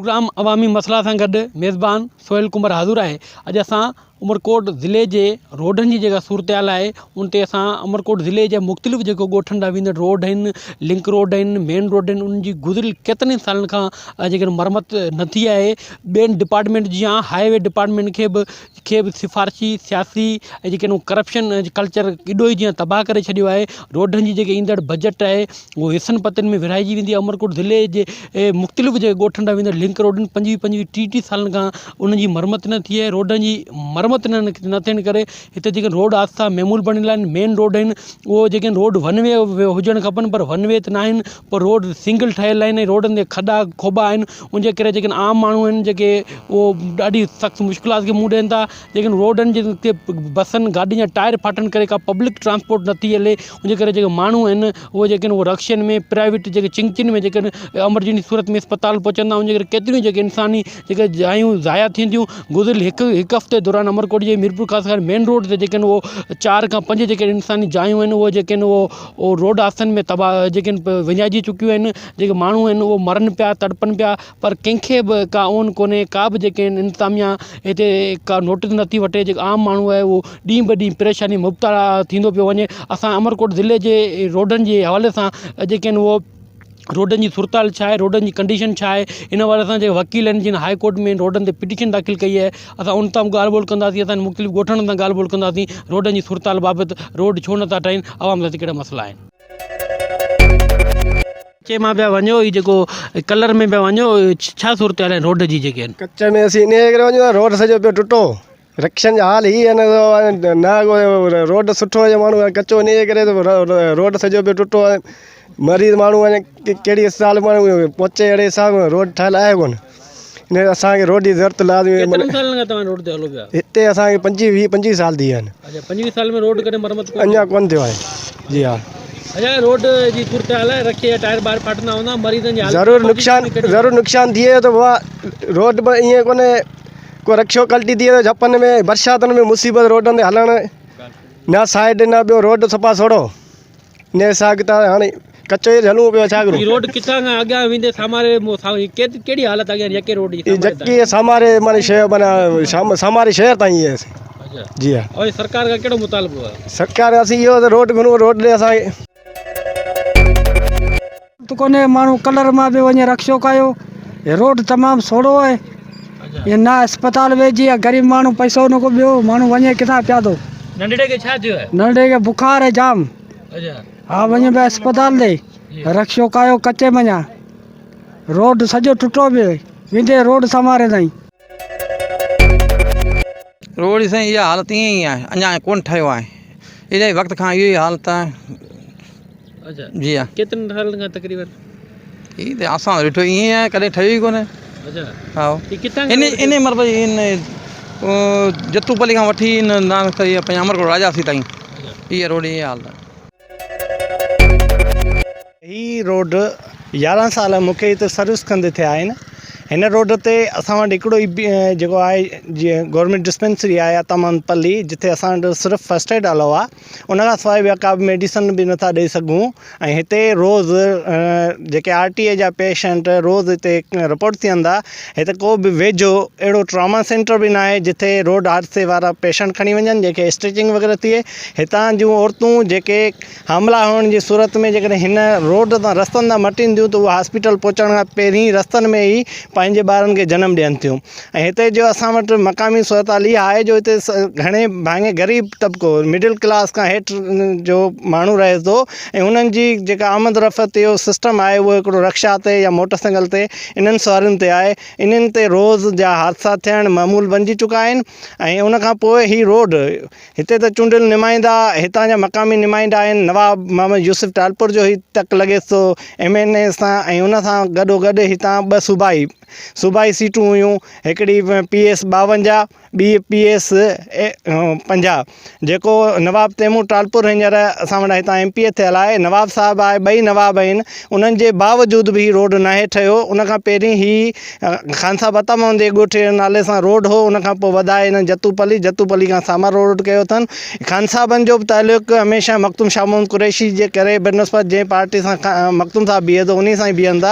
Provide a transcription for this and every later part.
Programme अवामी मसला सां गॾु मेज़बान सोहेल कुमार हाज़ुर आहे। अॼु असां उमरकोट ज़िले जे रोडनि जी जेका सूरत-हाल आहे उन ते असां उमरकोट ज़िले जे मुख़्तलिफ़ जेको ॻोठनि ॾांहुं वेंदड़ रोड आहिनि, लिंक रोड आहिनि, मेन रोड आहिनि, उन्हनि जी गुज़िरियल केतिरनि सालनि खां जेके मरमत न थी आहे। ॿियनि डिपार्टमेंट जीअं हाईवे डिपार्टमेंट खे बि सिफ़ारशी सियासी ऐं जेके करप्शन कल्चर केॾो ई जीअं तबाह करे छॾियो आहे। रोडनि जी जेके ईंदड़ बजट आहे उहो हिसनि पतनि में विरहाइजी वेंदी आहे। उमरकोट ज़िले जे मुख़्तलिफ़ जेके ॻोठनि ॾांहुं वेंदड़ लिंक रोडनि 25-25, 30 सालनि खां उन्हनि जी मरमत न थी आहे। रोडनि जी मरमत न थियण करे हिते जेके रोड हादसा मेमूल बणियल आहिनि। मेन रोड आहिनि उहो जेके रोड वन वे हुजणु खपनि पर वन वे त न आहिनि, पर रोड सिंगल ठहियल आहिनि ऐं रोडनि ते खॾा खोबा आहिनि। उनजे करे जेके आम माण्हू आहिनि जेके उहो ॾाढी सख़्तु मुश्किलात खे मुंहुं ॾियनि था। लेकिन रोडनि जे बसनि गाॾियुनि जा टायर फाटण करे का पब्लिक ट्रांसपोर्ट नथी हले। उनजे करे जेके माण्हू आहिनि उहे जेके उहे रक्शनि में प्राइवेट जेके चिंचिन में जेके एमरजेंसी सूरत में अस्पताल पहुचंदा। उनजे करे केतिरियूं जेके इंसानी जेके जायूं ज़ाया थींदियूं। गुज़िरियल हिकु हफ़्ते दौरान अमरकोट जे मीरपुर ख़ासि करे मेन रोड ते जेके उहो 4 खां 5 जेके इंसानी जायूं आहिनि उहे जेके उहो रोड हादसनि में तबाह जेके विञाइजी चुकियूं आहिनि। जेके माण्हू आहिनि उहे मरनि पिया, तड़पनि पिया, पर कंहिंखे बि का ओन कोन्हे, का बि जेके इंतिज़ामिया हिते का नोटिस नथी वठे। जेको आम माण्हू आहे उहो ॾींहुं ब ॾींहुं परेशानी मुब्तला थींदो पियो वञे। असां अमरकोट ज़िले जे रोडनि जे हवाले सां जेके आहिनि उहो रोडनि जी सूरत-हाल छा आहे, रोडनि जी कंडीशन छा आहे, इन वारे सां जेके वकील आहिनि जिन हाई कोर्ट में रोडनि ते पिटीशन दाख़िल कई आहे, असां उन तां ॻाल्हि ॿोल कंदासीं। असां मुख़्तलिफ़ ॻोठनि सां ॻाल्हि ॿोल कंदासीं। रोडनि जी सूरत-हाल बाबति रोड छो नथा ठहिनि, आवाम लाइ कहिड़ा मसइला आहिनि। कच्चे मां पिया वञो, ही जेको कलर में पिया वञो, छा सूरत-हाल आहे रोड जी जेके आहिनि? कच्चे में असीं इन करे वञूं रोड सॼो पियो टुटो। रिक्शनि जा हाल ही आहिनि न रोड सुठो हुजे माण्हू कचो इन जे करे रोड सॼो पियो टुटो आहे। मरीज़ माण्हू कहिड़ी अस्पताल माण्हू पहुचे अहिड़े हिसाब रोड ठहियलु आहे कोन। इन असांखे रोड जी ज़रूरत लाज़मी। हिते असांखे 25 साल थी विया आहिनि। 25 साल में रोड कॾहिं मरमत अञा कोन थियो आहे। जी हा। अच्छा, रोड जी सूरत-हाल आहे, रखे जा टायर ॿाहिरि फाटंदा हूंदा, मरीज़नि जी ज़रूरु नुक़सान थिए त रोड पर ईअं कोन्हे को रक्षो कल्टी थिए त झपनि में बरसातुनि में मुसीबत रोडनि ते हलणु न साइड न ॿियो रोड सफ़ा छोड़ो। इन हिसाब किताब हाणे कचो ई हलूं पियो, छा करूं। रोड किथां खां अॻियां वेंदे सामारे कहिड़ी हालत अॻियां यके रोड जी? जकी सामारे माने शहर माना सामारे शहर ताईं आहे। जी हा। और सरकार का कहिड़ो मुतालबो आहे? सरकार असीं इहो त रोड घणो रोड ॾे असांखे तो कोने माण्हू कलर मां बि वञे रक्षो कयो। रोड तमामु सोढ़ो आहे। ये ना अस्पताल वेझी आहे, ग़रीब माण्हू पैसो न को ॿियो माण्हू वञे किथां पिया थो। नंढड़े खे छा थियो आहे? नंढे खे बुखार आहे जाम। हा, वञे पिया अस्पताल ॾे रक्षो कयो। कचे वञा रोड सॼो टुटो पियो वेंदे रोड समारे ताईं। रोड जी साईं इहा हालत ईअं ई आहे, अञा कोन ठहियो आहे। इलाही वक़्त खां इहो ई हालत आहे। अच्छा जी हा। केतिरनि सालनि खां तक़रीबन? हीअ त असां ॾिठो ईअं आहे, कॾहिं ठहियो ई कोन्हे। अच्छा हा। किथां इन मतिलबु इन जतूपली खां वठी नानक पंहिंजा अमरकोट राजासी ताईं इहा रोड इहा हालत आहे। ही रोड 11 साल मूंखे हिते सर्विस कंदे थिया आहिनि। हिन रोड ते असां वटि हिकिड़ो ई जेको आहे जीअं गवर्नमेंट डिस्पेंसरी आहे तमामु पल्ली, जिते असां वटि सिर्फ़ु फस्ट एड हलो आहे। उनखां सवाइ ॿिया का बि मेडिसन बि नथा ॾेई सघूं। ऐं हिते रोज़ु जेके RTA जा पेशेंट रोज़ु हिते रिपोर्ट थियंदा। हिते को बि वेझो अहिड़ो ट्रॉमा सेंटर बि न आहे जिथे रोड हादसे वारा पेशेंट खणी वञनि जेके स्टिचिंग वग़ैरह थिए। हितां जूं औरतूं जेके हमला हुअण जी सूरत में जेकॾहिं हिन रोड तां रस्तनि तां मटींदियूं त उहे हॉस्पिटल पहुचण खां पहिरीं रस्तनि में ई पंहिंजे ॿारनि खे जनमु ॾियनि थियूं। ऐं हिते जो असां वटि मक़ामी सूरत-हाल इहा आहे जो हिते घणे भाङे ग़रीब तबिको मिडिल क्लास खां हेठि जो माण्हू रहे थो। ऐं उन्हनि जी जेका आमद रफ़त जो सिस्टम आहे उहो हिकिड़ो रक्षा ते या मोटरसाइकिल ते इन्हनि सवारियुनि ते आहे। इन्हनि ते रोज़ जा हादसा थियणु मामूल बणिजी चुका आहिनि। ऐं उनखां पोइ ही रोड हिते त चूंडियल नुमाइंदा हितां जा मक़ामी नुमाइंदा आहिनि। नवाब मोहम्मद यूसुफ टालपुर जो ही तक लॻे थो MNA सां। ऐं उन सां गॾोगॾु हितां 2 सूबाई सीटूं हुयूं, हिकिड़ी PS 52 BPS पंजाब जेको नवाब तैमूर टालपुर हींअर असां वटि हितां MP थियल आहे, नवाब साहब आहे, ॿई नवाब आहिनि, उन्हनि जे बावजूद बि रोड नाहे ठहियो। उनखां पहिरीं ही ख़ान साहब अता मोहम्मद जे ॻोठे नाले सां रोड हो, उनखां पोइ वधाए हिन जतूपली खां सामा रोड कयो अथनि। ख़ान साहबनि जो बि तालुक़ु हमेशह मखदूम शाह मोहम्मद कुरैशी जे करे बनस्पत जंहिं पार्टी सां मखदूम साहब बीहे थो उन सां ई बीहंदा,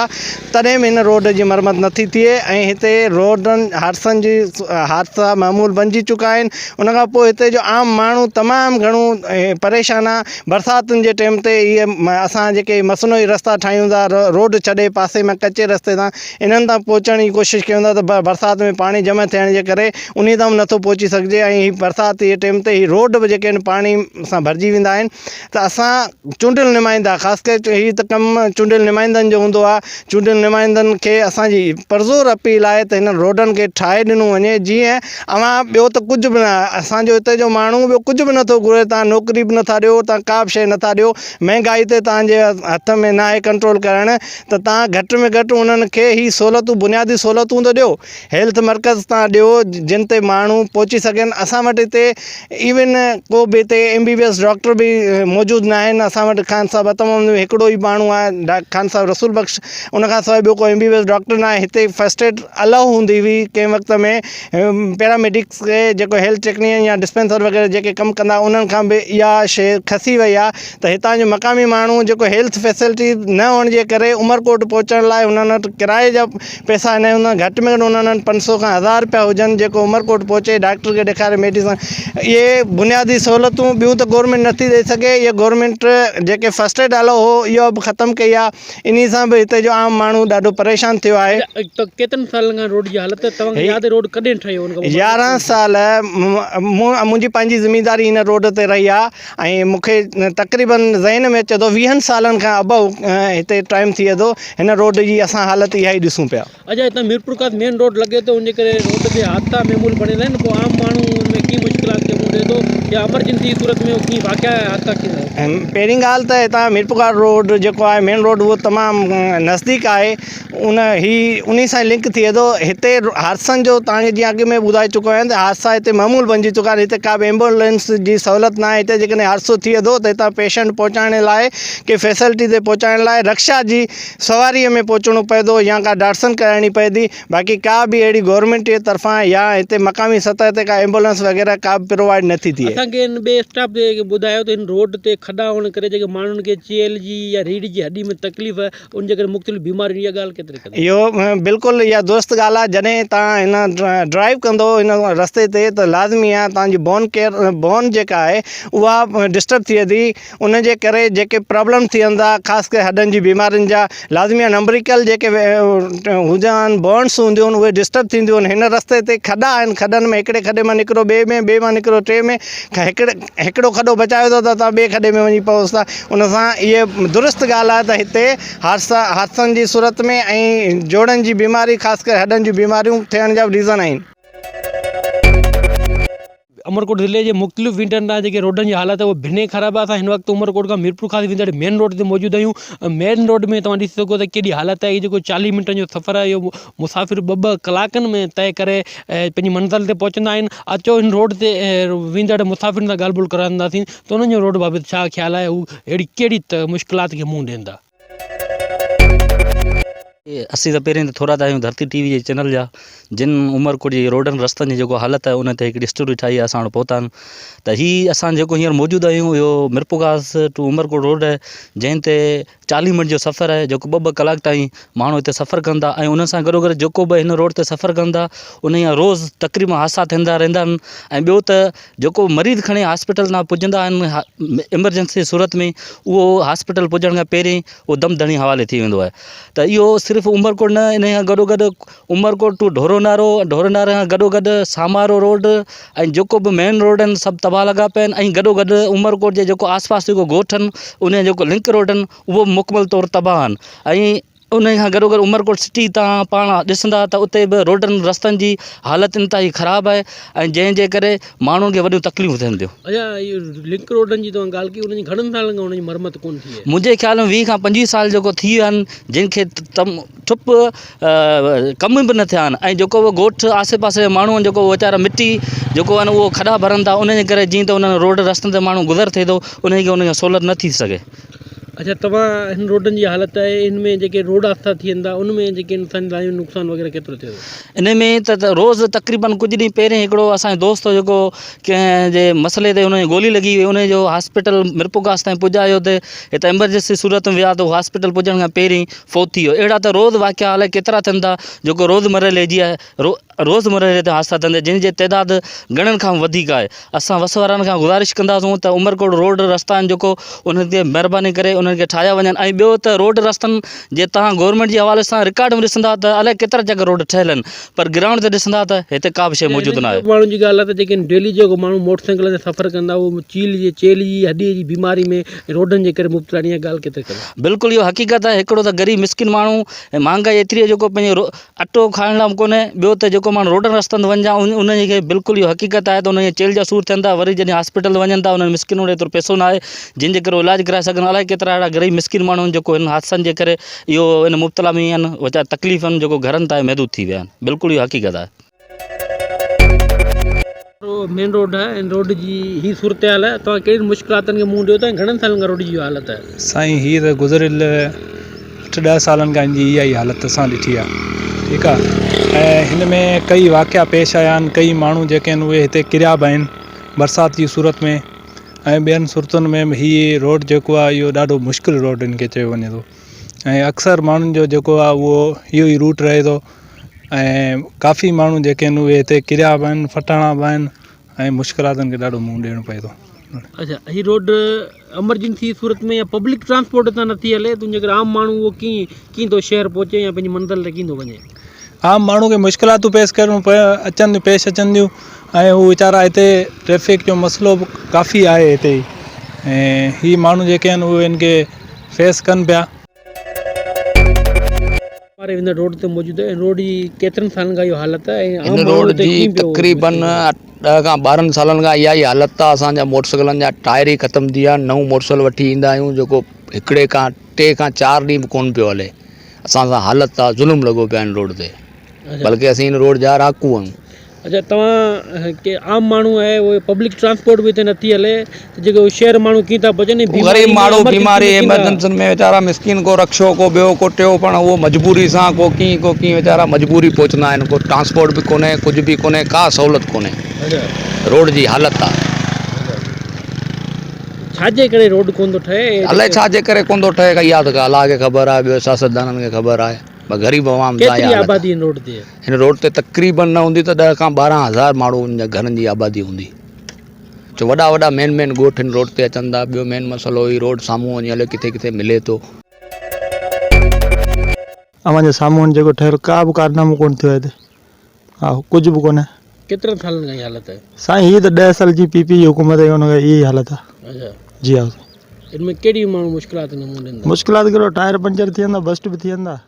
तॾहिं बि हिन रोड जी मरम्मत नथी थिए ऐं हिते रोडनि हादसनि जी हादसा मामूल बणिजी चुका आहिनि। उनखां पोइ हिते जो आम माण्हू तमामु घणो परेशान आहे। बरसातुनि जे टाइम ते इहे असां जेके मसनूई रस्ता ठाहियूं था, रोड छॾे पासे में कचे रस्ते तां इन्हनि तां पहुचण जी कोशिशि कयूं था, त बरसाति में पाणी जमा थियण जे करे उन तां बि नथो पहुची सघिजे ऐं हीअ बरसाति जे टाइम ते हीअ रोड बि जेके आहिनि पाणी सां भरिजी वेंदा आहिनि। त असां चूंडियल नुमाइंदा, ख़ासि करे हीअ त कमु चूंडियल नुमाइंदनि जो हूंदो आहे। चूंडियल नुमाइंदनि खे असांजी पुरज़ोर अपील आहे त हिन रोडनि खे ठाहे ॾिनो वञे, जीअं अवां ॿियो त कुझु बि न, असांजो हिते जो माण्हू ॿियो कुझु बि नथो घुरे। तव्हां नौकिरी बि नथा ॾियो, तव्हां का बि शइ नथा ॾियो, महांगाई ते तव्हांजे हथ में न आहे कंट्रोल करणु, त तव्हां घटि में घटि उन्हनि खे ही सहूलियतूं, बुनियादी सहूलियतूं त ॾियो। हेल्थ मर्कज़ तव्हां ॾियो जिन ते माण्हू पहुची सघनि। असां वटि हिते इवन को बि हिते MBBS डॉक्टर बि मौजूदु न आहिनि। असां वटि ख़ान साहब अता मोहम्मद में हिकिड़ो ई माण्हू आहे, ख़ान साहब रसूल बख़्श, उनखां सवाइ ॿियो को MBBS डॉक्टर न आहे। हिते फस्ट एड अलाउ हूंदी हुई कंहिं वक़्त में, पैरामेडिक्स खे जेको हेल्थ टेक्नीशियन या डिस्पेंसर वग़ैरह जेके कमु कंदा उन्हनि खां बि इहा शइ खसी वई आहे। त हितां जो मक़ामी माण्हू जेको हेल्थ फैसिलिटी न हुअण जे करे उमरकोट पहुचण लाइ उन्हनि वटि किराए जा पैसा न हूंदा, घटि में घटि उन्हनि वटि 500 खां 1000 रुपया हुजनि जेको उमरकोट पहुचे, डॉक्टर खे ॾेखारे मेडिसन। इहे बुनियादी सहूलियतूं ॿियूं त गवर्नमेंट नथी ॾेई सघे। इहे गवर्नमेंट जेके फस्ट एड अलाउ हो इहो बि ख़तमु कई आहे। इन सां बि हिते जो आम माण्हू ॾाढो परेशान थियो आहे। त केतिरनि सालनि खां रोड जी हालत तव्हांखे यादि, रोड कॾहिं ठहियो? 11 साल मुंहिंजी पंहिंजी ज़िमेदारी हिन रोड ते रही आहे ऐं मूंखे तक़रीबन ज़हन में अचे थो 20 सालनि खां अबव हिते टाइम थिए थो। हिन रोड जी असां हालत इहा ई ॾिसूं पिया। अच्छा, हितां मीरपुर खां मेन रोड लॻे थो, उनजे करे रोड ते हादसा मामूल बणियल आहिनि, पोइ आम माण्हू उनमें कीअं मुश्किलात खे मुंहुं ॾिए थो या एमरजेंसी सूरत में कीअं वाक़िया हादसा कीअं? पहिरीं ॻाल्हि त हितां मीरपुर रोड जेको आहे मेन रोड उहो तमामु नज़दीक आहे, उन सां लिंक थिए थो। हिते हादसनि जो तव्हांखे जीअं अॻु में ॿुधाए चुको आहियां त हादसा हिते मामूल बणिजी चुका आहिनि। हिते का बि एम्बुलेंस जी सहूलियत न आहे। हिते जेकॾहिं हादसो थिए थो त हितां पेशेंट पहुचाइण लाइ के फैसिलिटी ते पहुचाइण लाइ रक्षा जी सवारीअ में पहुचणो पए थो या का डाटसन कराइणी पए थी। बाक़ी का बि अहिड़ी गवर्नमेंट जे तरफ़ां या हिते मक़ामी सतह ते का एम्बुलेंस वग़ैरह का बि प्रोवाइड नथी थिए। असांखे ॿिए स्टाफ ते ॿुधायो त हिन रोड ते खॾा हुअण करे जेके माण्हुनि खे चेल जी या रीढ़ जी हॾी में तकलीफ़ आहे, उनजे करे मुख़्तलिफ़ बीमारियूं, इहा ॻाल्हि केतिरी? इहो बिल्कुलु इहा दुरुस्त ॻाल्हि आहे। जॾहिं तव्हां हिन ड्राइव कंदो हिन रस्ते ते त लाज़मी आहे तव्हांजी बोन जेका आहे उहा डिस्टर्ब थिए थी। उनजे करे जेके प्रॉब्लम थियंदा ख़ासि करे हॾनि जी बीमारियुनि जा लाज़मी आहे। नंबरिकल जेके हुजनि बोन्स हूंदियूं आहिनि उहे डिस्टर्ब थींदियूं आहिनि। हिन रस्ते ते खॾा आहिनि, खॾनि में हिकिड़े खॾे मां निकिरो ॿिए में, ॿिए मां निकिरो टे में, हिकिड़ो खॾो बचायो था त तव्हां ॿिए खॾे में वञी पहुच था। उन सां इहे दुरुस्त ॻाल्हि आहे त हिते हादसनि जी सूरत में ऐं जोड़नि जी बीमारी ख़ासि करे हॾनि जी बीमारियूं थियण जा रीज़न आहिनि। अमरकोट ज़िले जे मुख़्तलिफ़ विंडनि तां जेके रोडनि जी हालत आहे उहा भिने ख़राबु आहे। असां हिन वक़्तु उमरकोट खां मीरपुर खां वेंदड़ मेन रोड ते मौजूदु आहियूं। मेन रोड में तव्हां ॾिसी सघो त केॾी हालत आहे। जेको 40 मिंटनि जो सफ़र आहे इहो मुसाफ़िर ॿ कलाकनि में तय करे पंहिंजी मंज़िल ते पहुचंदा आहिनि। अचो हिन रोड ते वेंदड़ मुसाफ़िरनि सां ॻाल्हि ॿोल कराईंदासीं त उन्हनि जो रोड बाबति छा ख़्यालु आहे, हू अहिड़ी कहिड़ी मुश्किलात खे मुंहुं ॾींदा। असीं त पहिरीं त थोरा त आहियूं धरती TV जे चैनल जा, जिन उमरकोट जी रोडनि रस्तनि जी जेको हालत आहे उन ते हिकिड़ी स्टोरी ठाही आहे, असां वटि पहुता आहिनि। त हीअ असां जेको हींअर मौजूदु आहियूं इहो मिरपुगास टू उमरकोट रोड आहे, जंहिं ते 40 मिंट जो सफ़र आहे, जेको 2-2 कलाक ताईं माण्हू हिते सफ़र कंदा ऐं उन सां गॾोगॾु जेको बि हिन रोड ते सफ़र कंदा उन जा रोज़ तक़रीबन हादसा थींदा रहंदा आहिनि। ऐं ॿियो त जेको मरीज़ खणी हॉस्पिटल न पुॼंदा आहिनि एमरजेंसी सूरत में, उहो हॉस्पिटल पुॼण खां पहिरीं उहो दम धणी हवाले थी वेंदो आहे। त इहो सिर्फ़ु उमरकोट न, इन खां गॾोगॾु उमरकोट टू ढोरोनारो खां गॾोगॾु सामारो रोड ऐं जेको बि मेन रोड आहिनि सभु तबाह लॻा पिया आहिनि। ऐं गॾोगॾु उमरकोट जे जेको आसपास जेको ॻोठ आहिनि उन जेको लिंक रोड आहिनि उहो मुकमल तौरु तबाह आहिनि। ऐं उन खां गॾोगॾु उमरकोट सिटी तव्हां पाण ॾिसंदा त उते बि रोडनि रस्तनि जी हालति इंतिहाई ख़राबु आहे ऐं जंहिंजे करे माण्हुनि खे वॾियूं तकलीफ़ूं थियनि थियूं। अच्छा, इहो लिंक रोडनि जी तव्हां ॻाल्हि कई, उनजी घणनि सालनि खां उनजी मरम्मत कोन थी आहे? मुंहिंजे ख़्याल में 20 खां 25 साल जेको थी विया आहिनि, जिनखे ठुप कम बि न थिया आहिनि ऐं जेको उहो ॻोठ आसे पासे माण्हू आहिनि जेको वीचारा मिटी जेको आहे न उहो खॾा भरनि था, उनजे करे जीअं त उन्हनि रोड रस्तनि ते माण्हू गुज़र थिए थो उनखे उनखे सहूलियत न थी सघे। अच्छा, तव्हां हिन रोडनि जी हालत आहे, इन में जेके रोड हादसा थी वेंदा उन में जेके इंसान जो नुक़सानु वग़ैरह केतिरो थियो? इन में त रोज़ु तक़रीबन कुझु ॾींहं पहिरियों हिकिड़ो असांजो दोस्त हो जेको कंहिंजे मसइले ते उनजी गोली लॻी वई, उनजो हॉस्पिटल मिरपुगास ताईं पुॼायो ते हिते एमरजेंसी सूरत में विया त उहो हॉस्पिटल पुॼण खां पहिरीं फ़ौत थी वियो। अहिड़ा त रोज़ु वाक़िया अलाए केतिरा थियनि था जेको रोज़मरह जी आहे रोज़मरह ते हादसा थियनि जिन जी तइदाद घणनि खां वधीक आहे। असां वस वारनि खां गुज़ारिश कंदासूं त उमरकोट रोड रस्ता आहिनि जेको उन्हनि ते महिरबानी करे उन्हनि खे ठाहिया वञनि। ऐं ॿियो त रोड रस्तनि जे तव्हां गवर्नमेंट जे हवाले सां रिकॉर्ड में ॾिसंदा त अलाए केतिरा जॻह रोड ठहियल आहिनि, पर ग्राउंड ते ॾिसंदा त हिते का बि शइ मौजूदु न आहे। माण्हुनि जी ॻाल्हि आहे त जेके डेली जेको माण्हू मोटरसाइकिल ते सफ़र कंदा उहो चेली जी हॾीअ जी बीमारी में रोडनि जे करे मुब्तला, इहा ॻाल्हि केतिरे करे? बिल्कुलु इहो हक़ीक़त आहे। हिकिड़ो त ग़रीब मिसकिन माण्हू ऐं महांगाई एतिरी आहे जेको पंहिंजो अटो खाइण लाइ कोन्हे, ॿियो त जेको माण्हू रोडनि रस्तनि ते वञा उनजे खे बिल्कुलु इहो हक़ीक़त आहे त उनखे चेल जा सूर थियनि था, वरी जॾहिं हॉस्पिटल वञनि था उन्हनि मिसकिन वटि एतिरो पैसो न आहे जिन जे करे इलाजु कराए सघनि। अलाए केतिरा अहिड़ा गरीब मिसकिन माण्हू आहिनि जेको हिन हादसनि जे करे इहो इन मुब्तला में आहिनि, वीचारा तकलीफ़नि जेको घरनि ताईं महदूद थी विया आहिनि। बिल्कुलु इहो हक़ीक़त आहे। मेन रोड आहे, इन रोड जी ही सूरत हाल आहे, तव्हां कहिड़ी मुश्किलातनि खे मुंहुं ॾियो था? घणनि सालनि खां रोड जी हालत आहे? साईं हीअ त गुज़िरियल 8-10 सालनि खां जी इहा ई हालत असां ॾिठी आहे, ठीकु आहे। ऐं हिन में कई वाक़िया पेश आया आहिनि, कई माण्हू जेके आहिनि उहे हिते किरिया बि आहिनि बरसाति जी सूरत में, ऐं ॿियनि सूरतुनि में हीअ रोड जेको आहे इहो ॾाढो मुश्किल रोड हिन खे चयो वञे थो। ऐं अक्सर माण्हुनि जो जेको आहे उहो इहो ई रूट रहे थो ऐं काफ़ी माण्हू जेके आहिनि उहे हिते किरिया बि आहिनि, फटाणा बि आहिनि ऐं मुश्किलातुनि खे ॾाढो मुंहुं ॾियणो पए थो। अच्छा, हीअ रोड एमरजेंसी सूरत में या पब्लिक ट्रांसपोर्ट तां नथी हले, तुंहिंजे करे आम माण्हू उहो कीअं थो शहर पहुचे या पंहिंजी मंज़िल ते कीअं थो वञे? आम माण्हू खे मुश्किलातूं पेश करणियूं पेश अचनि थियूं ऐं हू वीचारा हिते ट्रैफ़िक जो मसइलो बि काफ़ी आहे हिते ई, ऐं हीअ माण्हू जेके आहिनि उहे हिन खे फेस कनि पिया। रोड ते मौजूदु आहे, रोड जी केतिरनि सालनि खां इहो हालत आहे? हिन रोड जी तक़रीबन 10 खां 12 सालनि खां इहा ई हालत आहे। असांजा मोटरसाइकिलनि जा टायर ई ख़तमु थी विया, नऊं मोटरसाइकिल वठी ईंदा आहियूं जेको हिकिड़े खां 3 खां 4 ॾींहं बि कोन पियो हले। असां सां हालत आहे, ज़ुल्म लॻो पिया आहिनि रोड ते, बल्कि असीं हिन रोड जा राकू आहियूं। अच्छा, तव्हां के आम माण्हू आहे उहे पब्लिक ट्रांसपोर्ट बि हिते नथी हले त जेको शहर माण्हू कीअं था बचनि? गरीब माण्हू बीमारी एमरजेंसी में वीचारा मिसकिन को रक्षो को ॿियो को टियों, पण उहो मजबूरी सां को कीअं वीचारा मजबूरी पहुचंदा आहिनि। को ट्रांसपोर्ट बि कोन्हे, कुझु बि कोन्हे, का सहूलियत कोन्हे। रोड जी हालत आहे। छाजे करे रोड कोन थो ठहे? अलाए छाजे करे कोन थो ठहे, इहा त अलाह खे ख़बर आहे, ॿियो सियासतदाननि खे ख़बर आहे। गरीब आवाम आबादी हिन रोड ते? हिन रोड ते तक़रीबन न हूंदी त 10 खां 12 हज़ार माण्हू घरनि जी आबादी हूंदी। जो वॾा वॾा मेन ॻोठ हिन रोड ते अचनि था। ॿियो मेन मसइलो ई रोड साम्हूं वञी हले, किथे किथे मिले थो। अवांजे साम्हूं जेको ठहियल का बि कारनामो कोन थियो आहे हिते, हा कुझु बि कोन्हे। केतिरनि सालनि खां इहा हालत आहे? साईं हीअ त 10 साल जी PP हुकूमत आहे, हुन खां इहा हालत आहे। अच्छा जी हा। इनमें कहिड़ी माण्हू मुश्किलात न हूंदा? मुश्किलात कहिड़ो, टायर पंचर थी वेंदा, बस्ट बि थी वेंदा।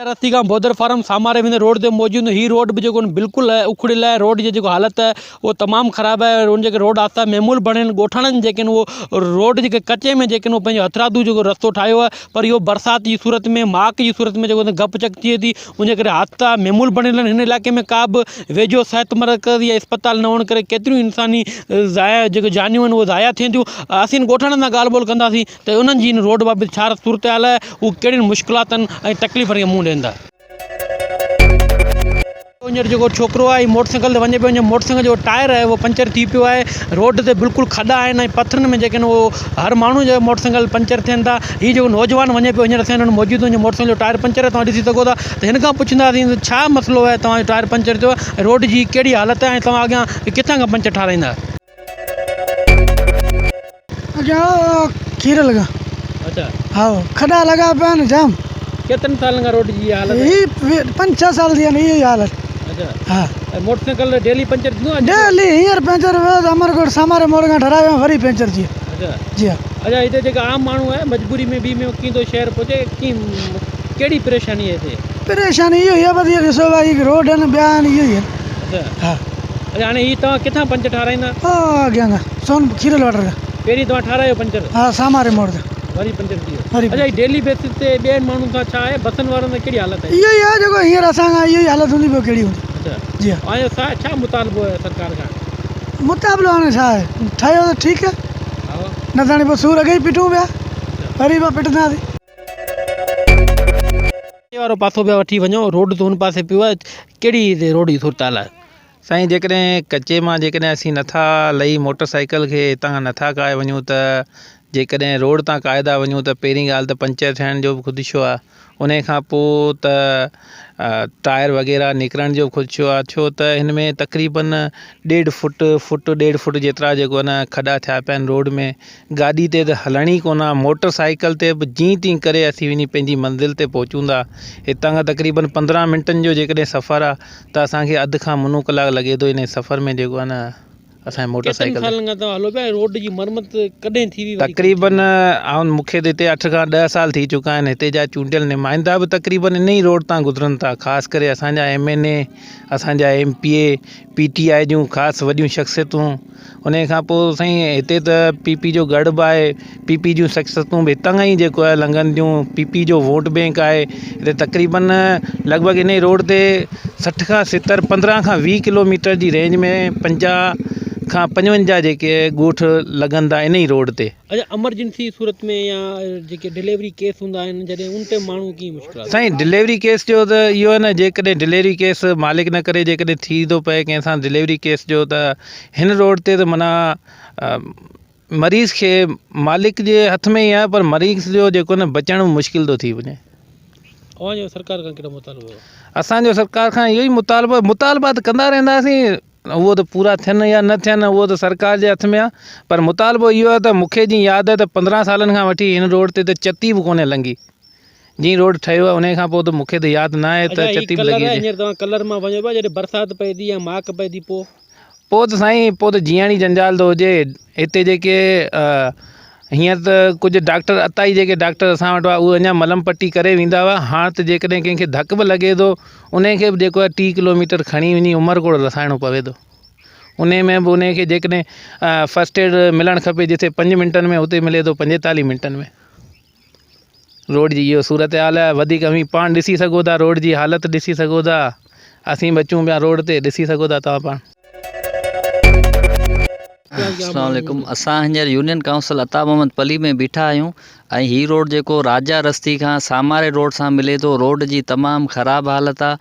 रस्ती खां बोदर फार्म सामारे वेंदे रोड ते मौजूदु ही रोड बि जेको बिल्कुलु आहे उखड़ियल आहे। रोड जी जेको हालत आहे उहो तमामु ख़राबु आहे। उन जेके रोड हादसा मेमूल बणिया आहिनि, ॻोठाणनि जेके आहिनि उहो रोड जेके कचे में जेके आहिनि उहो पंहिंजो हथरादू जेको रस्तो ठाहियो आहे, पर इहो बरसाति जी सूरत में माक जी सूरत में जेको गप चक थिए थी, उनजे करे हादसा मेमूल बणियल आहिनि। हिन इलाइक़े में का बि वेझो सिहत मर्कज़ या इस्पताल न हुअण करे केतिरियूं इंसानी ज़ाया जेके जानियूं आहिनि उहे ज़ाया थियनि थियूं। असीं ॻोठाणनि सां ॻाल्हि ॿोल कंदासीं त उन्हनि जी रोड बाबति छा सूरत हाल आहे, उहे कहिड़ियुनि मुश्किलातनि ऐं तकलीफ़ुनि खे मुंहुं ॾियनि था। हींअर जेको छोकिरो आहे मोटरसाइकिल ते वञे पियो, मोटरसाइकिल जो टायर आहे उहो पंचर थी पियो आहे। रोड ते बिल्कुलु खॾा आहिनि ऐं पथरनि में जेके आहिनि उहो हर माण्हू जो मोटरसाइकिल पंचर थियनि था। हीअ जेको नौजवान वञे पियो, हींअर असां हिन मौजूदु मोटरसाइकिल जो टायर पंचर आहे, तव्हां ॾिसी सघो था। त हिन खां पुछंदासीं त छा मसइलो आहे, तव्हांजो टायर पंचर थियो आहे, रोड जी कहिड़ी हालत आहे ऐं तव्हां अॻियां किथां खां पंचर ठाराईंदा? खीर लॻा। अच्छा, हा खॾा लॻा पिया आहिनि जाम। केतिरनि सालनि खां रोड जी हालत आहे? ही 5-6 साल थी आहिनि इहो ई हालत। अच्छा, हा ऐं मोटरसाइकिल डेली पंचर थींदो आहे? डेली हींअर पंचर वियो त अमरकोट सामारे मोड़ खां ठरायो वरी पंचर थी वियो। अच्छा जी हा। अच्छा, हिते जेका आम माण्हू आहे मजबूरी में बि में कीअं थो शहर पहुचे, कीअं कहिड़ी परेशानी आहे हिते? परेशानी इहो ई आहे बस इहो ॾिसो भाई रोड आहिनि ॿिया आहिनि इहो ई आहिनि। अच्छा हा अच्छा, हाणे हीअ तव्हां किथां पंचर ठाराईंदा? अॻियां खां सोन खीरल वाटर खां। पहिरीं तव्हां ठारायो पंचर, हा सामारे मोड़ ते वरी पंचर थी वियो? वरी अच्छा, हीअ डेली बेसिस ते ॿियनि माण्हुनि सां छा आहे, बसनि वारनि में कहिड़ी हालत आहे? इहो ई आहे जेको हींअर असां खां इहो ई हालत हूंदी ॿियो कहिड़ी हूंदी। अच्छा, जी हा। ऐं छा मुतालबो आहे सरकार खां? मुताबिलो हाणे छा आहे, ठहियो त ठीकु आहे, हा न त हाणे पोइ सूर अॻे ई पिटूं पिया, वरी पोइ पिटंदासीं। ये वारो पासो पिया वठी वञो, रोड त हुन पासे पियो आहे, कहिड़ी हिते रोड जी सूरत हाल आहे? साईं जेकॾहिं कचे मां जेकॾहिं असीं नथा लही मोटरसाइकिल खे हितां खां नथा काए वञूं त जेकॾहिं रोड तां क़ाइदा वञूं त पहिरीं ॻाल्हि त पंचर थियण जो बि ख़ुदिशो आहे, उन खां पोइ त टायर वग़ैरह निकिरण जो ख़ुदिशो आहे, छो त हिन में तक़रीबन 1.5 फुट जेतिरा जेको न खॾा थिया पिया आहिनि रोड में। गाॾी ते त हलणी कोन आहे, मोटरसाइकिल ते बि जीअं तीअं करे असीं वञी पंहिंजी मंज़िल ते पहुचूं था। हितां खां तक़रीबन 15 मिंटनि जो जेकॾहिं सफ़र आहे त असांखे अधु खां मुनो कलाक लॻे थो इन सफ़र में जेको आहे न असांजे मोटरसाइकिल केतिरनि सालनि खां तव्हां हलो पिया? रोड जी मरम्मत कॾहिं थी हुई? तक़रीबन मूंखे त हिते 8 खां 10 साल थी चुका आहिनि। हिते जा चूंडियल नुमाइंदा बि तक़रीबन इन ई रोड तां गुज़रनि था, ख़ासि करे असांजा MNA, असांजा MPA, PTI जूं ख़ासि वॾियूं शख़्सियतूं। उन खां पोइ साईं हिते त PP जो गढ़ बि आहे, PP जूं शख़्सियतूं बि हितां खां ई जेको आहे लंघनि थियूं। PP जो वोट बैंक आहे हिते तक़रीबन लॻभॻि इन रोड ते 60 खां 70 15 खां 20 किलोमीटर जी रेंज में 50 खां 55 जेके ॻोठ लॻनि था इन ई रोड ते। अच्छा, एमरजेंसी सूरत में या जेके डिलीवरी केस हूंदा आहिनि जॾहिं उन ते माण्हू कीअं मुश्किल? साईं डिलीवरी केस जो त इहो आहे न, जेकॾहिं डिलीवरी केस मालिक न करे जेकॾहिं थी थो पए कंहिंसां डिलीवरी केस जो, त हिन रोड ते त माना मरीज़ खे मालिक जे हथ में ई आहे, पर मरीज़ जो जेको न बचणु मुश्किल थो थी वञे। और सरकार खां कहिड़ो मुतालबो आहे? असांजो सरकार खां इहो ई मुतालबा त कंदा रहंदासीं, उहो त पूरा थियनि या न थियनि उहो त सरकार जे हथ में आहे, पर मुतालबो इहो आहे त मूंखे जीअं यादि आहे त 15 सालनि खां वठी हिन रोड ते त चती बि कोन्हे लंघी। जीअं रोड ठहियो आहे उन खां पोइ त मूंखे त यादि न आहे त चती बि लॻी। हींअर तव्हां कलर मां वञो पिया, जॾहिं बरसाति पए थी या माक पए थी पोइ त साईं पोइ त जीअणी जंजाल थो हुजे। हिते जेके हींअर त कुझु डॉक्टर अताई जेके डॉक्टर असां वटि हुआ उहे अञा मलम पटी करे वेंदा हुआ। हाणे त जेकॾहिं कंहिंखे धक बि लॻे थो उनखे बि जेको आहे 30 किलोमीटर खणी वञी उमरकोट रसाइणो पवे थो। उन में बि उनखे जेकॾहिं फस्ट एड मिलणु खपे जिते 5 मिंटनि में, हुते मिले थो 45 मिंटनि में। रोड जी इहो सूरत हाल आहे। वधीक पाण ॾिसी सघो था, रोड जी हालत ॾिसी सघो था। असीं बचूं पिया रोड ते, ॾिसी सघो था तव्हां पाण। अस्सलाम वालेकुम। असां हींअर यूनियन काउंसिल अता मोहम्मद पली में बीठा आहियूं ऐं हीअ रोड जेको राजा रस्ती खां सामारे रोड सां मिले थो, रोड जी तमामु ख़राबु हालत आहे।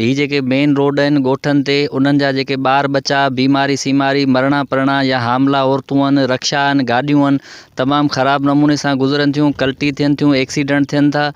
हीअ जेके मेन रोड आहिनि ॻोठनि ते, उन्हनि जा जेके ॿार बच्चा बीमारी सीमारी मरणा परणा या हामला औरतूं आहिनि, रिक्शा आहिनि, गाॾियूं आहिनि, तमामु ख़राबु नमूने सां गुज़रनि थियूं, कल्टी थियनि थियूं, एक्सीडेंट थियनि था।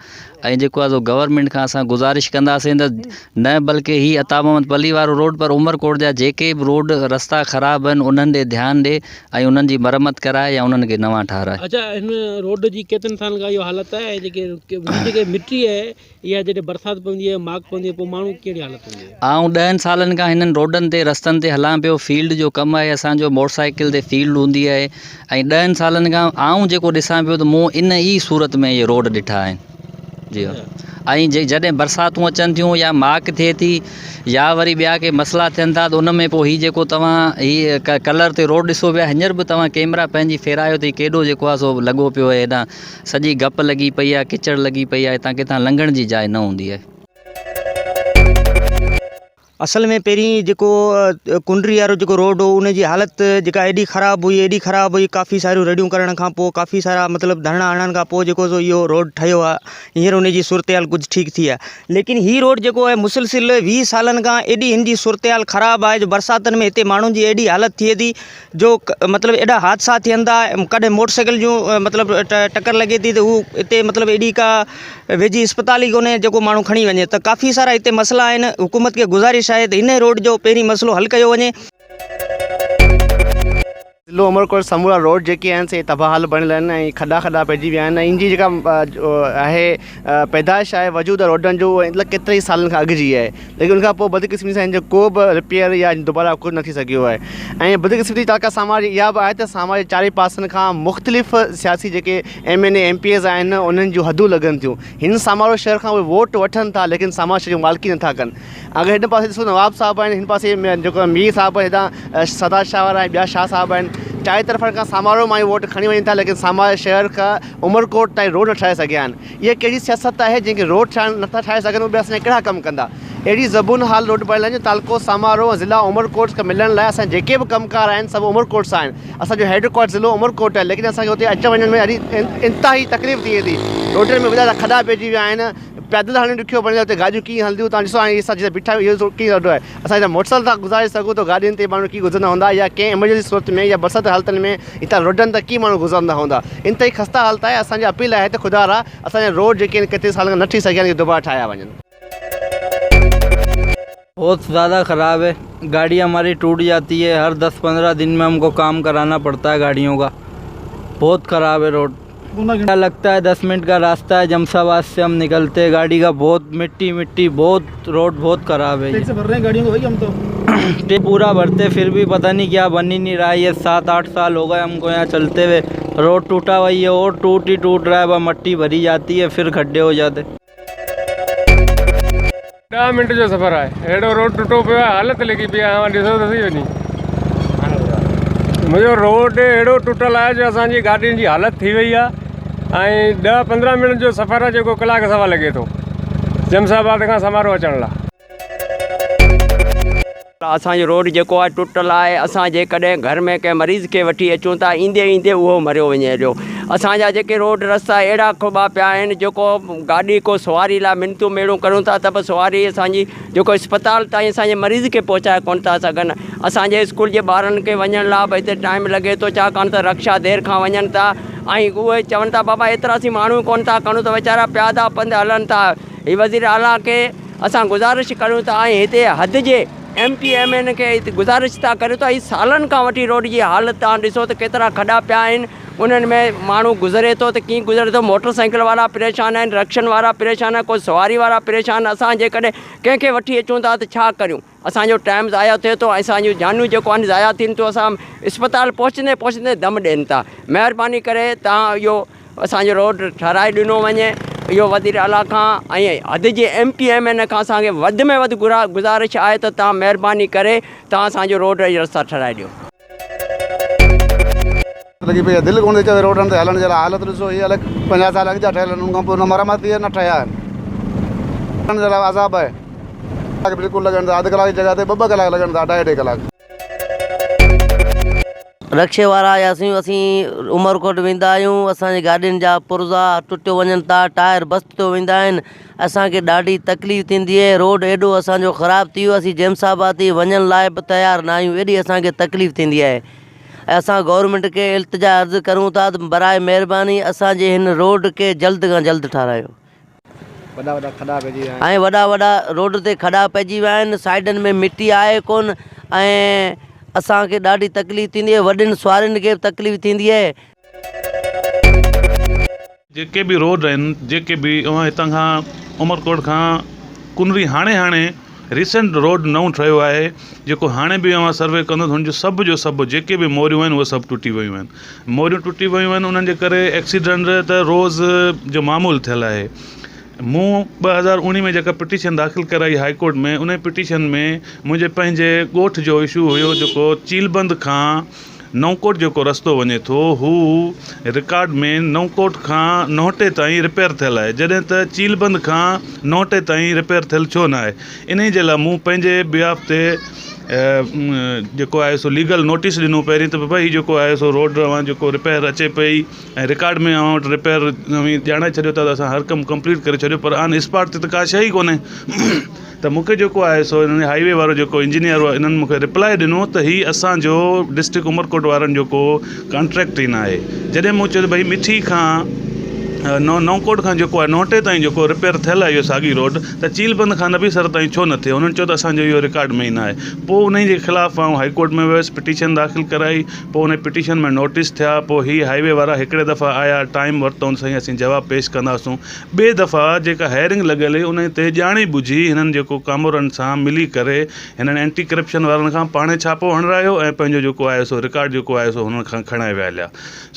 ऐं जेको आहे गवर्नमेंट खां असां गुज़ारिश कंदासीं त न बल्कि हीअ अता मोहम्मद पली वारो रोड पर उमरकोट जा जेके बि रोड रस्ता ख़राबु आहिनि उन्हनि ॾे ध्यानु ॾे ऐं उन्हनि जी मरम्मत कराए या उन्हनि खे नवां ठाराए। अच्छा, हिन रोड जी केतिरनि सालनि खां इहो हालत आहे? ऐं जेके मिटी आहे इहा जॾहिं बरसाति पवंदी आहे, माक पवंदी आहे, पोइ माण्हू कहिड़ी हालत हूंदी आहे? आऊं 10 सालनि खां हिननि रोडनि ते रस्तनि ते हलां पियो। फील्ड जो कमु आहे असांजो, मोटरसाइकिल ते फील्ड हूंदी आहे ऐं 10 सालनि खां आऊं जेको ॾिसां पियो त मूं इन ई सूरत में इहे रोड ॾिठा आहिनि। जी हा। ऐं जॾहिं बरसातूं अचनि थियूं या माक थिए थी या वरी ॿिया के मसइला थियनि था त उन में पोइ हीअ जेको तव्हां हीअ कलर ते रोड ॾिसो पिया, हींअर बि तव्हां कैमरा पंहिंजी फेरायो अथई, केॾो जेको आहे सो लॻो पियो आहे, हेॾां सॼी गप लॻी पई आहे, किचड़ लॻी पई आहे, हितां किथां लंघण जी जाइ न हूंदी आहे। असल में पहिरीं जेको कुंडरी वारो जेको रोड हो उन जी हालत जेका एॾी ख़राबु हुई, काफ़ी सारियूं रेडियूं करण खां पोइ, काफ़ी सारा मतिलबु धरना हणण खां पोइ जेको सो इहो रोड ठहियो आहे। हींअर उन जी सूरत हाल कुझु ठीकु थी आहे, लेकिन हीअ रोड जेको आहे मुसलसिल 20 सालनि खां एॾी हिन जी सूरत हाल ख़राबु आहे जो बरसातनि में हिते माण्हुनि जी एॾी हालत थिए थी जो मतिलबु एॾा हादसा थियनि था। कॾहिं मोटरसाइकिल जूं मतिलबु टकर लॻे थी त हू हिते मतिलबु एॾी का वेझी अस्पताल ई कोन्हे जेको माण्हू खणी वञे। त काफ़ी सारा हिते मसइला आहिनि। हुकूमत खे गुज़ारिश आहे त हिन रोड जो पहिरीं मसइलो हल कयो वञे। ज़िलो उमरकोट समूरा रोड जेके आहिनि से तबाह हाल बणियल आहिनि ऐं खॾा खॾा पइजी विया आहिनि। इन जी जेका आहे पैदाइश आहे वजूद रोडनि जो मतिलबु केतिरे ई सालनि खां अॻु जी आहे, लेकिन उनखां पोइ बदकिस्मती सां हिन जो को बि रिपेयर या दुबारा कुझु न थी सघियो आहे। ऐं बदकिस्मती ताका समाज इहा बि आहे त समाज जे चारई पासनि खां मुख़्तलिफ़ सियासी जेके MNA MPs आहिनि उन्हनि जूं हदूं लॻनि थियूं। हिन समारो शहर खां उहे वोट वठनि था, लेकिन समाज जो मालिकी नथा कनि। अगरि हिन पासे ॾिसो नवाब साहिबु आहिनि, हिन पासे जेको मीर साहिबु हेॾां सदार शाह वारा ऐं ॿिया शाह साहिबु आहिनि। चारि तरफ़नि खां समारोह मां ई वोट खणी वञनि था, लेकिन समाज शहर खां उमरकोट ताईं रोड न ठाहे सघिया आहिनि। इहा कहिड़ी सियासत आहे जंहिंखे रोड नथा ठाहे सघनि, उहे असांजा कहिड़ा कमु कंदा। अहिड़ी ज़बून हाल रोड बणियल आहिनि जो तालको समारोह ज़िला उमरकोट खां मिलण लाइ असां जेके बि कमकार आहिनि सभु उमरकोट सां आहिनि। असांजो हेडक्वार्टर ज़िलो उमरकोट आहे, लेकिन असांखे हुते अचण वञण में ॾाढी इंतिहाई तकलीफ़ थिए थी। रोडनि में वॾा खॾा पइजी विया आहिनि, पैदल हलणु ॾुखियो बणियो, हुते गाॾियूं कीअं हलंदियूं तव्हां ॾिसो। हाणे असां जिते बीठा इहो कीअं रोड आहे, असां हिते मोटरसाइकिल था गुज़ारे सघूं त गाॾियुनि ते माण्हू कीअं गुज़रंदा हूंदा, या कंहिं एमरजेंसी सूरत में या बरसाति हालतुनि में हितां रोडनि ते कीअं माण्हू गुज़रंदा हूंदा। इंतिहाई खस्ता हालत आहे। असांजी अपील आहे त ख़ुदा रा असांजा रोड जेके आहिनि केतिरे सालनि खां न थी सघिया आहिनि, दुबारा ठाहिया वञनि। बहुत ज़्यादा ख़राब है, गाड़ी हमारी टूट जाती है, हर 10-15 दिन में हमको काम कराना पड़ता है गाड़ियों का। बहुत ख़राब है रोड। क्या लगता है 10 मिनट का रास्ता है, जमशाबाद से हम निकलते हैं, गाड़ी का बहुत मिट्टी बहुत रोड बहुत ख़राब है। टैक्स भर रहे हैं गाड़ियों को भाई हम तो पूरा भरते, फिर भी पता नहीं क्या बन ही नहीं रहा है। ये 7-8 साल हो गए हमको यहाँ चलते हुए, रोड टूटा हुआ है और टूट रहा है, वह मट्टी भरी जाती है, फिर खड्डे हो जाते। 10 मिनट जो सफ़र आहे, अहिड़ो रोड टुटो पियो आहे, हालत लॻी पई आहे। ॾिसो त सही वञी, मुंहिंजो रोड अहिड़ो टुटल आहे जो असांजी गाॾियुनि जी हालत थी वई आहे। ऐं 10-15 मिनट जो सफ़र आहे जेको कलाक सवा लॻे थो जमशाबाद खां समारोह अचण लाइ। असांजो रोड जेको आहे टुटल आहे। असां जेकॾहिं घर में कंहिं मरीज़ खे वठी अचूं था, ईंदे उहो मरियो वञे हेॾो। असांजा जेके रोड रस्ता अहिड़ा खुॿा पिया आहिनि जेको गाॾी को सवारी लाइ मिनतूं मेड़ूं करूं था त बि सवारी असांजी जेको इस्पताल ताईं असांजे मरीज़ खे पहुचाए कोन था सघनि। असांजे स्कूल जे ॿारनि खे वञण लाइ बि हिते टाइम लॻे थो, छाकाणि त रक्षा देरि खां वञनि था ऐं उहे चवनि था बाबा एतिरासीं माण्हू कोन था करूं त वीचारा प्यादा पंधु हलनि था। हीअ वज़ीर आला खे असां गुज़ारिश करूं था ऐं हिते हद जे MP MN खे गुज़ारिश था करियूं था। हीअ सालनि खां वठी रोड जी हालत तव्हां ॾिसो त केतिरा खॾा पिया आहिनि, उन्हनि में माण्हू गुज़रे थो त कीअं गुज़रे थो। मोटरसाइकिल वारा परेशान आहिनि, रक्षन वारा परेशान आहिनि, को सवारी वारा परेशान। असां जेकॾहिं कंहिंखे वठी अचूं था त छा करियूं, असांजो टाइम ज़ाया थिए थो, असांजूं जानूं जेको आहिनि ज़ाया थियनि थियूं। असां इस्पताल पहुचंदे दम ॾियनि था। महिरबानी करे तव्हां इहो असांजो रोड ठाराए ॾिनो वञे, इहो वज़ीर आला खां ऐं हद जे MP MN खां असांखे वधि में वधि गुज़ारिश आहे त तव्हां महिरबानी करे तव्हां असांजो रोड जा रस्ता ठाराए ॾियो। लॻी पई आहे, दिलि कोन थी अचे रोडनि ते हलण जे लाइ। हालत ॾिसो, हीअ अलॻि 50 साल अॻु जा ठहियल आहिनि, उनखां पोइ न मरमत न ठहिया आहिनि। हलण जे लाइ अज़ाब आहे, बिल्कुलु लॻनि था, अधु कलाक जी जॻह ते 2-2 कलाक लॻनि था, 2.5 कलाक। रक्षे वारा आयासीं, असीं उमरकोट वेंदा आहियूं, असांजी गाॾियुनि जा पुर्ज़ा टुटियो वञनि था, टायर बस्तो वेंदा आहिनि, असांखे ॾाढी तकलीफ़ थींदी आहे। रोड एॾो असांजो ख़राबु थी वियो, असीं जमशाबाद वञण लाइ बि तयारु न आहियूं, एॾी असांखे तकलीफ़ थींदी आहे। ऐं असां गवर्नमेंट खे इल्तिजा अर्ज़ु करूं था त बराए महिरबानी असांजे हिन रोड खे जल्द खां जल्द ठारायो। वॾा खॾा पइजी विया आहिनि, ऐं वॾा रोड ते खॾा पइजी विया आहिनि, साइडनि में मिटी आहे कोन, ऐं असांखे ॾाढी तकलीफ़ थींदी आहे, वॾनि सवारियुनि खे बि तकलीफ़ थींदी आहे। जेके बि रोड आहिनि, जेके बि हितां खां उमरकोट खां कुनरी हाणे रिसेंट रोड नओं ठहियो आहे, जेको हाणे बि सर्वे कंदो त हुनजो सभु जो सभु जेके बि मोरियूं आहिनि उहे सभु टुटी वियूं आहिनि। मोरियूं टुटी वियूं आहिनि, उन्हनि जे करे एक्सीडेंट त रोज़ जो मामूलु थियल आहे। मूं 2019 में जेका पिटीशन दाख़िल कराई हाई कोर्ट में, उन पिटीशन में मुंहिंजे पंहिंजे ॻोठ जो इशू हुयो जेको चीलबंद खां नवकोट जेको रस्तो वञे थो, हू रिकॉर्ड में नवकोट खां नोहटे ताईं रिपेयर थियल आहे, जॾहिं त चीलबंद खां नोहटे ताईं रिपेयर थियल छो न आहे। इन जे लाइ मूं पंहिंजे बिहाफ ते जेको आहे सो लीगल नोटिस ॾिनो पहिरीं त भई जेको आहे सो रोड जेको रिपेयर अचे पई ऐं रिकॉर्ड में वटि रिपेयर ॼाणाए छॾियो था त असां हर कमु कंप्लीट करे छॾियो, पर ऑन स्पॉट ते त का शइ ई कोन्हे। त मूंखे जेको आहे सो हिन हाईवे वारो जेको इंजीनियर हुआ, इन्हनि मूंखे रिप्लाई ॾिनो त हीउ असांजो डिस्ट्रिक्ट उमरकोट वारनि जेको कॉन्ट्रैक्ट ई न आहे। जॾहिं मूं चयो भई मिठी खां नवकोट खां जेको आहे नोटे ताईं जेको रिपेयर थियल आहे इहो साॻी रोड त चीलबंद खां नबीसर ताईं छो न थिए हुननि चयो त असांजो इहो रिकॉर्ड में ई न आहे पोइ उन जे ख़िलाफ़ु आउं हाई कोर्ट में वियुसि पिटीशन दाख़िल कराई पोइ उन पिटीशन में नोटिस थिया पोइ हीअ हाईवे वारा हिकिड़े दफ़ा आया टाइम वरितऊं साईं असीं जवाबु पेश कंदासूं ॿिए दफ़ा जेका हेयरिंग लॻियल हुई उन ते ॼाणी बुझी हिननि जेको कामोरनि सां मिली करे हिननि एंटी करप्शन वारनि खां पाणे छापो हणायो ऐं पंहिंजो जेको आहे सो रिकॉर्ड जेको आहे सो हुननि खां खणाए विया हलिया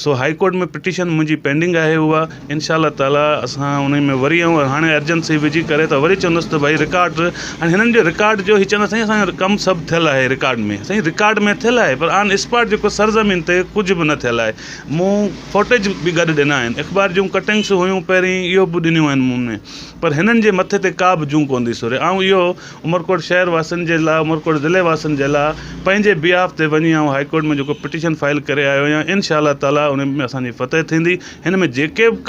सो हाई कोर्ट में पिटीशन मुंहिंजी पेंडिंग आहे उहा इंशाअल्लाह ताला असां उन में वरी ऐं हाणे अर्जेंसी विझी करे त वरी चवंदुसि त भई रिकॉर्ड हाणे हिननि जो रिकॉर्ड जो हीअ चवंदा साईं असांजो कमु सभु थियल आहे रिकॉर्ड में साईं रिकॉर्ड में थियल आहे पर ऑन स्पॉट जेको सरज़मीन ते कुझु बि न थियल आहे मूं फुटेज बि गॾु ॾिना आहिनि अख़बार जूं कटिंग्स हुयूं पहिरीं इहो बि ॾिनियूं आहिनि मूं में पर हिननि जे मथे ते का बि जूं कोन थी सुरे ऐं इहो उमरकोट शहर वासियुनि जे लाइ उमरकोट ज़िले वासियुनि जे लाइ पंहिंजे बिहाफ ते वञी ऐं हाई कोर्ट में जेको पिटीशन फाइल करे आयो आहियां इंशाअल्लाह ताला उन में असांजी फतह थींदी हिन में जेके बि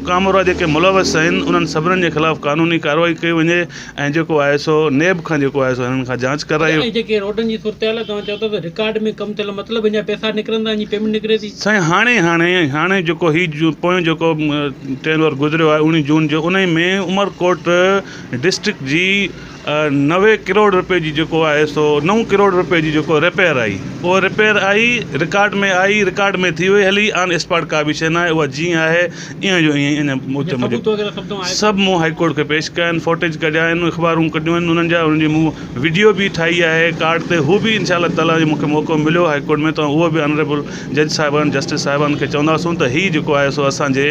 कामोरा जेके मुलवस आहिनि उन्हनि सभिनीनि जे ख़िलाफ़ु कानूनी कार्रवाई कई वञे ऐं जेको आहे सो नेब खां जेको आहे सो हिननि खां जांच कराई जेके रोडनि जी सूरत हाल तव्हां चओ था त रिकॉर्ड में कमु थियल मतिलबु अञा पैसा निकिरंदा अञा पेमेंट निकिरे थी साईं हाणे जेको हीउ पोयों जेको टेंडर गुज़रियो आहे 19 जून जो उन में उमरकोट डिस्ट्रिक्ट जी 90 करोड़ रुपए जी जेको आहे सो 9 करोड़ रुपए जी जेको रिपेयर आई उहा रिपेयर आई रिकॉर्ड में आई रिकॉर्ड में थी वई हली ऑन स्पॉट का बि शइ न आहे उहा जीअं आहे ईअं जो ईअं सभु मूं हाई कोर्ट खे पेश कया आहिनि फुटेज कढिया आहिनि अख़बारूं कढियूं आहिनि उन्हनि जा उन्हनि जी मूं वीडियो बि ठाही आहे कार्ड ते हू बि इंशाअल्लाह ताला मूंखे मौक़ो मिलियो हाई कोर्ट में त उहो बि ऑनरेबल जज साहिबान जस्टिस साहिबान खे चवंदासूं त हीउ जेको आहे सो असांजे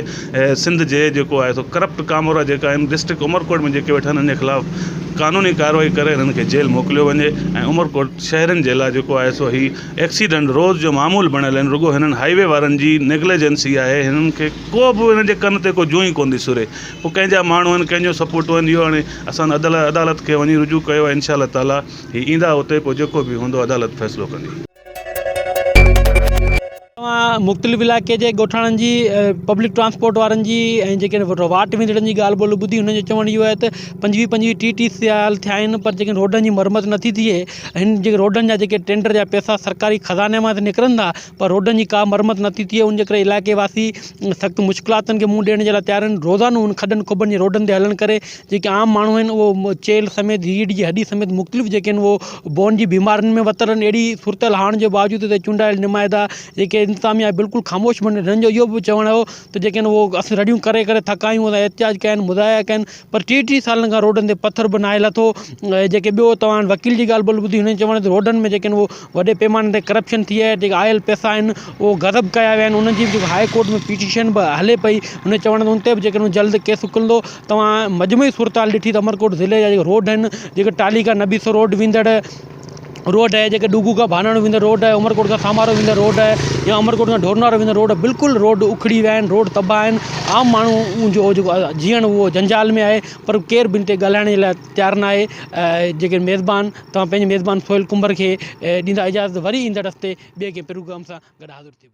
सिंध जे जेको आहे सो करप्ट कामोरा जेका आहिनि डिस्ट्रिक्ट उमरकोट में जेके वेठा आहिनि हिन जे ख़िलाफ़ु कानूनी कार्रवाई करे हिननि खे जेल मोकिलियो वञे ऐं उमरकोट शहरनि जे लाइ जेको आहे सो हीउ एक्सीडेंट रोज़ जो मामूल बणियल आहिनि रुॻो हिननि हाईवे वारनि जी नेग्लिजेंसी आहे हिननि खे को बि हिन जे कन ते को जूं ई कोन थी सुरे पोइ कंहिंजा माण्हू आहिनि कंहिंजो सपोर्ट आहिनि इहो हाणे असां अदालत खे वञी रुजू कयो आहे इंशाअल्लाह ताला हीउ ईंदा हुते पोइ जेको बि हूंदो अदालत फ़ैसिलो कंदी मुख़्तलिफ़ इलाइक़े जे ॻोठाणनि जी पब्लिक ट्रांसपोर्ट वारनि जी ऐं जेके वाट विंदड़नि जी ॻाल्हि ॿोल ॿुधी हुननि जो चवणु इहो आहे त 25 टी साल थिया आहिनि पर जेके रोडनि जी मरम्मत नथी थिए हिन जेके रोडनि जा जेके टेंडर जा पैसा सरकारी ख़ज़ाने मां त निकिरंदा पर रोडनि जी का मरम्मत नथी थिए उन जे करे इलाइक़े वासी सख़्तु मुश्किलातुनि खे मुंहुं ॾियण जे लाइ तयारु आहिनि रोज़ानो उन खॾनि खुॿनि जे रोडनि ते हलण करे जेके आम माण्हू आहिनि उहो चेल समेत रीढ़ जी हॾी समेत मुख़्तलिफ़ जेके आहिनि उहो बोन जी बीमारियुनि में वतरनि अहिड़ी सूरत हाल जे बावजूदि ते चूंडायल नुमाइंदा जेके इंतिज़ामिया बिल्कुलु ख़ामोश बने हिननि जो इहो बि चवणु हो त जेके आहिनि उहो असां रड़ियूं करे करे थकायूं एहतियाज कया आहिनि मुदाया कया आहिनि पर 30 सालनि खां रोडनि ते पथर बि नाहे लथो जेके ॿियो तव्हां वकील जी ॻाल्हि ॿोल ॿुधी हुननि चवणु त रोडनि में जेके आहिनि उहो वॾे पैमाने ते करप्शन थी आहे जेके आयल पैसा आहिनि उहो गज़ब कया विया आहिनि उन्हनि जी बि जेको हाई कोर्ट में पिटीशन बि हले पई हुन चवण उन ते बि जेके जल्द केस उकिलंदो तव्हां मजमूई सूरत हाल ॾिठी त अमरकोट ज़िले जा जेके रोड आहिनि जेके टाली खां नबीसो रोड वेंदड़ रोड है जेके डूगू का भानाणो वेंदड़ रोड है उमरकोट का सामारो वेंदड़ रोड है या उमरकोट का ढोरनारो वेंदड़ रोड है बिल्कुलु रोड उखड़ी विया आहिनि रोड तबाह आहिनि आम माण्हू जो जेको जीअण उहो जंजाल में आहे पर केर बि हिन ते ॻाल्हाइण जे लाइ तयारु न आहे जेके मेज़बान तव्हां पंहिंजे मेज़बान सोहेल कुंबर खे ॾींदा इजाज़त वरी ईंदड़ हफ़्ते ॿिए कंहिं प्रोग्राम सां गॾु हाज़िर थी